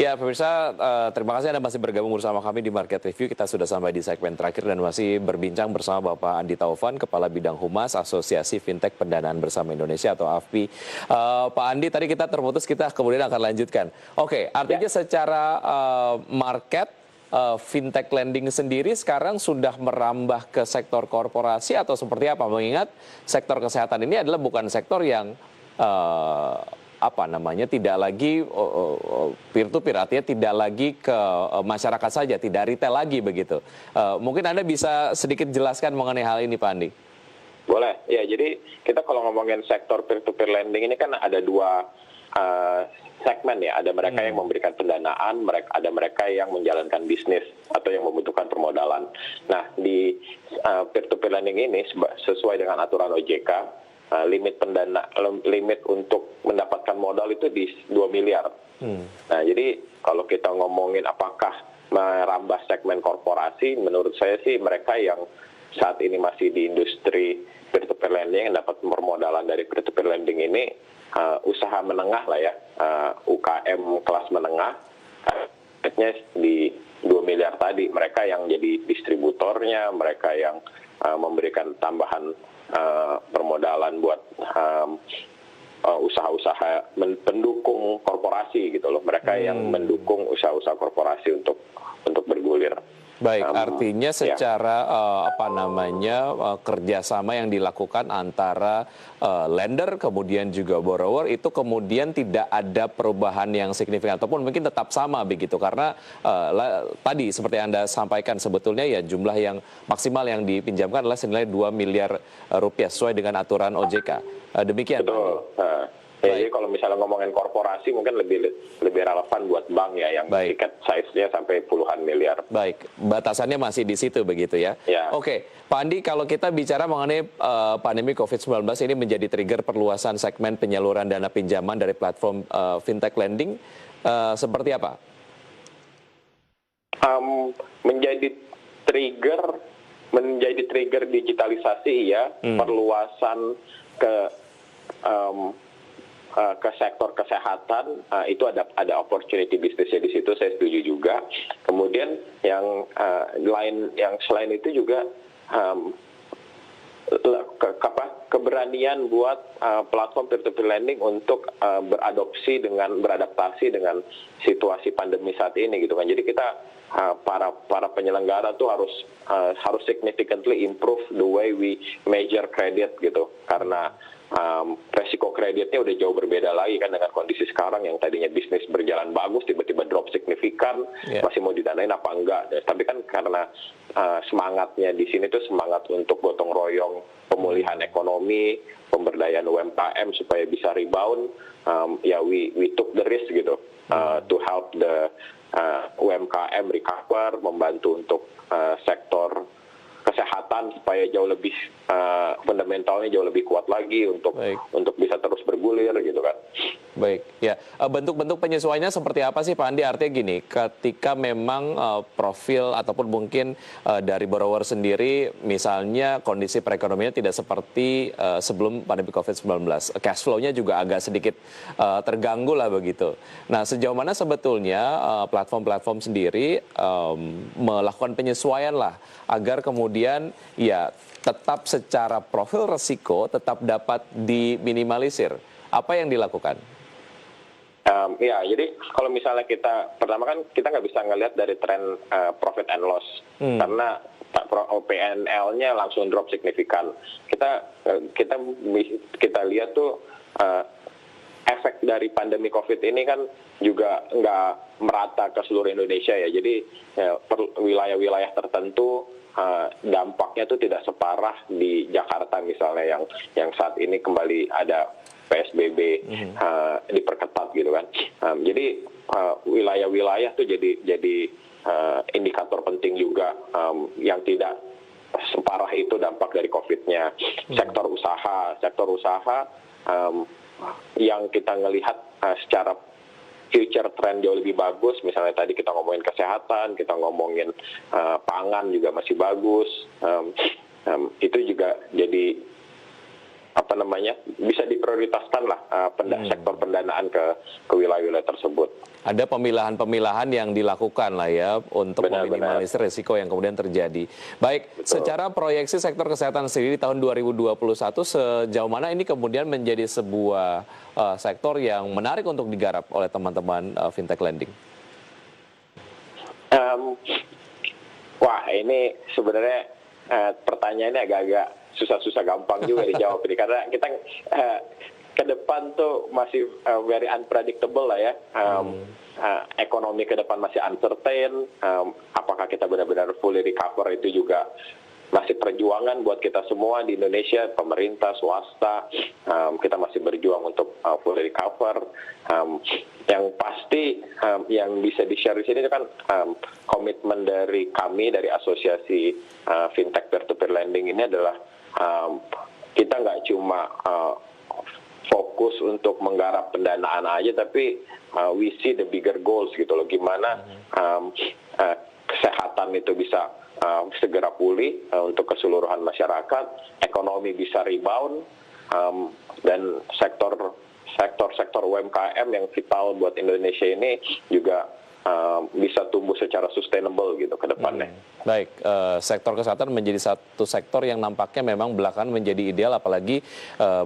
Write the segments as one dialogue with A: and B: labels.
A: Ya, pemirsa, terima kasih Anda masih bergabung bersama kami di Market Review. Kita sudah sampai di segmen terakhir dan masih berbincang bersama Bapak Andi Taufan, Kepala Bidang Humas Asosiasi Fintech Pendanaan Bersama Indonesia atau AFPI. Pak Andi, tadi kita terputus, kita kemudian akan lanjutkan. Oke, artinya secara market, fintech lending sendiri sekarang sudah merambah ke sektor korporasi atau seperti apa? Mengingat sektor kesehatan ini adalah bukan sektor yang tidak lagi peer to peer, artinya tidak lagi ke masyarakat saja, tidak retail lagi begitu. Mungkin Anda bisa sedikit jelaskan mengenai hal ini, Pak Andi.
B: Boleh, ya. Jadi kita kalau ngomongin sektor peer to peer lending ini kan ada dua segmen ya. Ada mereka yang memberikan pendanaan, ada mereka yang menjalankan bisnis atau yang membutuhkan permodalan. Nah, di peer to peer lending ini sesuai dengan aturan OJK, limit untuk mendapatkan modal itu di 2 miliar. Nah, jadi kalau kita ngomongin apakah merambah segmen korporasi, menurut saya sih mereka yang saat ini masih di industri peer-to-peer lending yang dapat permodalan dari peer-to-peer lending ini usaha menengah lah ya, UKM kelas menengah, di 2 miliar tadi. Mereka yang jadi distributornya, mereka yang memberikan tambahan permodalan buat usaha-usaha pendukung korporasi gitu loh. Mereka yang mendukung usaha-usaha korporasi untuk bergulir.
A: Baik, artinya secara kerjasama yang dilakukan antara lender kemudian juga borrower itu kemudian tidak ada perubahan yang signifikan ataupun mungkin tetap sama begitu karena tadi seperti Anda sampaikan sebetulnya ya jumlah yang maksimal yang dipinjamkan adalah senilai 2 miliar rupiah sesuai dengan aturan OJK. Demikian.
B: Betul. Ya, jadi kalau misalnya ngomongin korporasi mungkin lebih relevan buat bank ya yang tiket size-nya sampai puluhan miliar.
A: Baik, batasannya masih di situ begitu ya. Oke, Pak Andi, kalau kita bicara mengenai pandemi COVID-19 ini menjadi trigger perluasan segmen penyaluran dana pinjaman dari platform fintech lending, seperti apa?
B: Menjadi trigger digitalisasi ya, perluasan ke sektor kesehatan itu ada opportunity bisnisnya di situ, saya setuju juga. Kemudian yang selain itu juga keberanian buat platform peer-to-peer lending untuk beradaptasi dengan situasi pandemi saat ini gitu kan. Jadi kita para penyelenggara tuh harus significantly improve the way we measure credit gitu, karena resiko kreditnya udah jauh berbeda lagi kan dengan kondisi sekarang yang tadinya bisnis berjalan bagus tiba-tiba drop signifikan, masih mau didanain apa enggak. Tapi kan karena semangatnya di sini tuh semangat untuk gotong royong pemulihan ekonomi, pemberdayaan UMKM supaya bisa rebound, we took the risk gitu to help the UMKM recover, membantu untuk sektor kesehatan supaya jauh lebih fundamentalnya jauh lebih kuat lagi untuk bisa terus bergulir gitu kan.
A: Baik, ya. Bentuk-bentuk penyesuaiannya seperti apa sih Pak Andi? Artinya gini, ketika memang profil ataupun mungkin dari borrower sendiri, misalnya kondisi perekonomiannya tidak seperti sebelum pandemi COVID-19, cash flow-nya juga agak sedikit terganggu lah begitu. Nah, sejauh mana sebetulnya platform-platform sendiri melakukan penyesuaian lah agar kemudian ya tetap secara profil resiko tetap dapat diminimalisir. Apa yang dilakukan?
B: Jadi kalau misalnya pertama kan kita nggak bisa ngelihat dari tren profit and loss karena PNL-nya langsung drop signifikan. Kita lihat tuh efek dari pandemi COVID ini kan juga nggak merata ke seluruh Indonesia ya. Jadi wilayah-wilayah tertentu dampaknya tuh tidak separah di Jakarta misalnya yang saat ini kembali ada PSBB diperketat gitu kan. Jadi wilayah-wilayah tuh jadi indikator penting juga yang tidak separah itu dampak dari COVID-nya. Sektor usaha yang kita ngelihat secara future trend jauh lebih bagus. Misalnya tadi kita ngomongin kesehatan, kita ngomongin pangan juga masih bagus. Itu juga jadi bisa diprioritaskan lah sektor pendanaan ke wilayah-wilayah tersebut.
A: Ada pemilahan-pemilahan yang dilakukan lah ya untuk meminimalisir risiko yang kemudian terjadi. Baik, secara proyeksi sektor kesehatan sendiri di tahun 2021 sejauh mana ini kemudian menjadi sebuah sektor yang menarik untuk digarap oleh teman-teman fintech lending?
B: Wah, ini sebenarnya pertanyaannya agak-agak susah-susah gampang juga dijawab ini, karena kita ke depan tuh masih very unpredictable lah ya. Ekonomi ke depan masih uncertain. Apakah kita benar-benar fully recover itu juga masih perjuangan buat kita semua di Indonesia, pemerintah, swasta. Kita masih berjuang untuk fully recover. Yang pasti yang bisa di-share di sini kan komitmen dari kami, dari Asosiasi Fintech Peer-to-Peer Lending ini adalah kita nggak cuma fokus untuk menggarap pendanaan aja, tapi we see the bigger goals gitu loh, gimana kesehatan itu bisa segera pulih untuk keseluruhan masyarakat, ekonomi bisa rebound, dan sektor UMKM yang vital buat Indonesia ini juga bisa tumbuh secara sustainable gitu ke depannya.
A: Baik, sektor kesehatan menjadi satu sektor yang nampaknya memang belakangan menjadi ideal, apalagi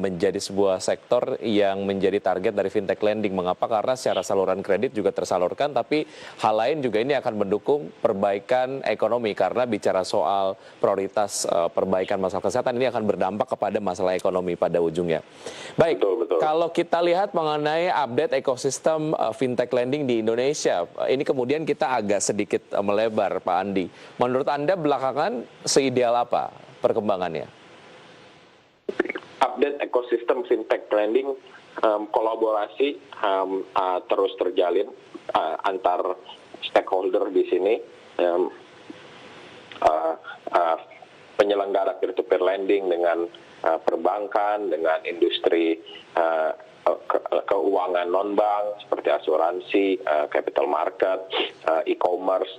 A: menjadi sebuah sektor yang menjadi target dari fintech lending. Mengapa? Karena secara saluran kredit juga tersalurkan, tapi hal lain juga ini akan mendukung perbaikan ekonomi, karena bicara soal prioritas perbaikan masalah kesehatan ini akan berdampak kepada masalah ekonomi pada ujungnya. Baik, betul. Kalau kita lihat mengenai update ekosistem fintech lending di Indonesia, ini kemudian kita agak sedikit melebar, Pak Andi. Menurut Anda belakangan seideal apa perkembangannya?
B: Update ekosistem fintech lending, kolaborasi terus terjalin antar stakeholder di sini. Penyelenggara peer-to-peer lending dengan perbankan, dengan industri keuangan non-bank seperti asuransi, capital market, e-commerce,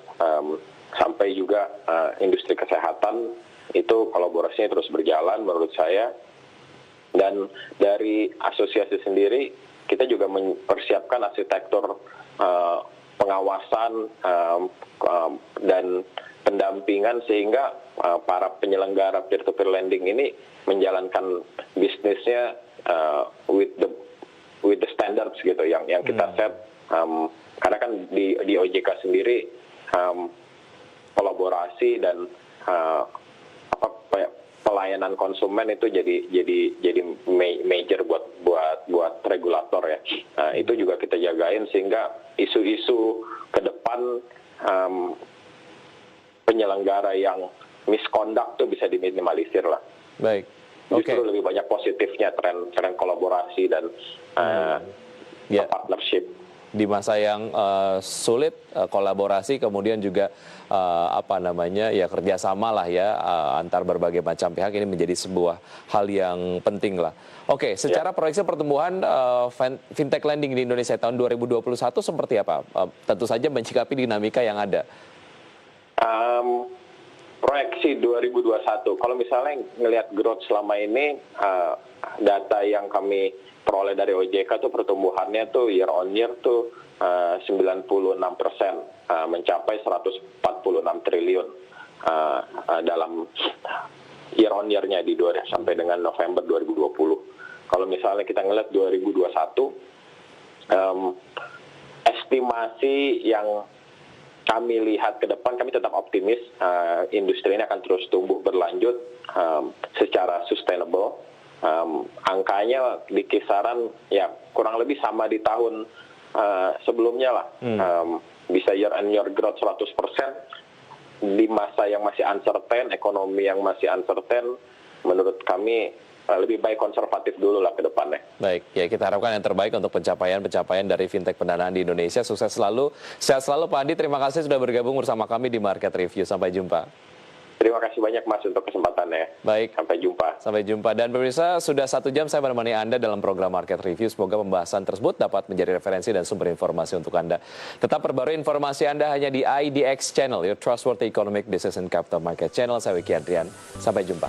B: sampai juga industri kesehatan, itu kolaborasinya terus berjalan menurut saya. Dan dari asosiasi sendiri kita juga mempersiapkan arsitektur pengawasan dan pendampingan sehingga para penyelenggara peer-to-peer lending ini menjalankan bisnisnya with the standards gitu yang kita set. Karena kan di OJK sendiri kolaborasi dan pelayanan konsumen itu jadi major buat regulator ya. Itu juga kita jagain sehingga isu-isu ke depan penyelenggara yang misconduct tuh bisa diminimalisir lah.
A: Baik.
B: Justru lebih banyak positifnya tren kolaborasi dan partnership.
A: Di masa yang sulit, kolaborasi, kemudian juga kerjasama lah ya antar berbagai macam pihak, ini menjadi sebuah hal yang penting lah. Oke, secara proyeksi pertumbuhan fintech lending di Indonesia tahun 2021 seperti apa? Tentu saja menyikapi dinamika yang ada.
B: Proyeksi 2021, kalau misalnya ngelihat growth selama ini, data yang kami peroleh dari OJK tuh pertumbuhannya tuh year on year tuh 96%, mencapai 146 triliun dalam year on year-nya sampai dengan November 2020. Kalau misalnya kita ngelihat 2021, estimasi yang kami lihat ke depan, kami tetap optimis industri ini akan terus tumbuh berlanjut secara sustainable. Angkanya di kisaran ya kurang lebih sama di tahun sebelumnya lah. Bisa year on year growth 100% di masa yang masih uncertain, ekonomi yang masih uncertain. Menurut kami lebih baik konservatif dulu lah ke depannya.
A: Baik, ya kita harapkan yang terbaik untuk pencapaian dari fintech pendanaan di Indonesia. Sukses selalu, sehat selalu Pak Andi. Terima kasih sudah bergabung bersama kami di Market Review. Sampai jumpa.
B: Terima kasih banyak Mas untuk kesempatannya.
A: Baik.
B: Sampai jumpa.
A: Sampai jumpa. Dan pemirsa, sudah 1 jam saya menemani Anda dalam program Market Review. Semoga pembahasan tersebut dapat menjadi referensi dan sumber informasi untuk Anda. Tetap perbarui informasi Anda hanya di IDX Channel, your trustworthy economic business and capital market channel. Saya Wiki Adrian. Sampai jumpa.